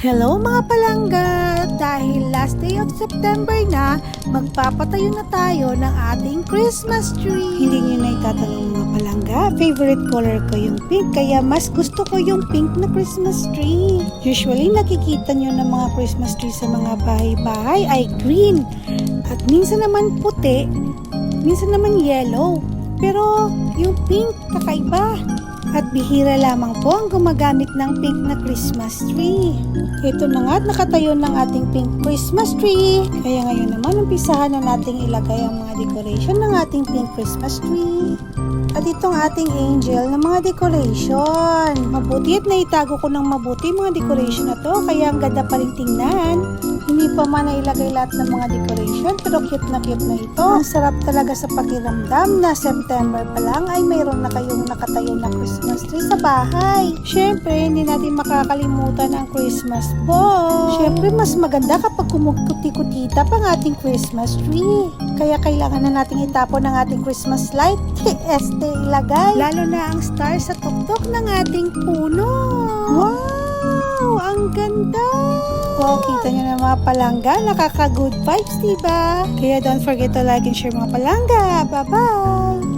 Hello mga palangga! Dahil last day of September na, magpapatayo na tayo ng ating Christmas tree. Hindi nyo na itatanong mga palangga, favorite color ko yung pink, kaya mas gusto ko yung pink na Christmas tree. Usually nakikita nyo ng mga Christmas tree sa mga bahay-bahay ay green. At minsan naman puti, minsan naman yellow. Pero yung pink kakaiba. At bihira lamang po ang gumagamit ng pink na Christmas tree. Ito na nga at nakatayo ng ating pink Christmas tree. Kaya ngayon naman umpisahan na nating ilagay ang mga decoration ng ating pink Christmas tree. At itong ating angel ng mga decoration. Mabuti at naitago ko ng mabuti mga decoration na to. Kaya ang ganda pa rin tingnan. Hindi pa man nailagay lahat ng mga decoration pero cute na ito. Ang sarap talaga sa pakiramdam na September pa lang ay mayroon na kayong nakatayo na Christmas tree sa bahay. Syempre, hindi natin makakalimutan ang Christmas ball. Syempre, mas maganda kapag kumukuti-kutita pang ating Christmas tree. Kaya kailangan na nating itapon ang ating Christmas light. Ilagay. Lalo na ang star sa tuktok ng ating puno. Wow! Ang ganda! Oh, kita nyo na mga palangga, nakaka-good vibes, diba? Kaya don't forget to like and share mga palangga. Bye-bye!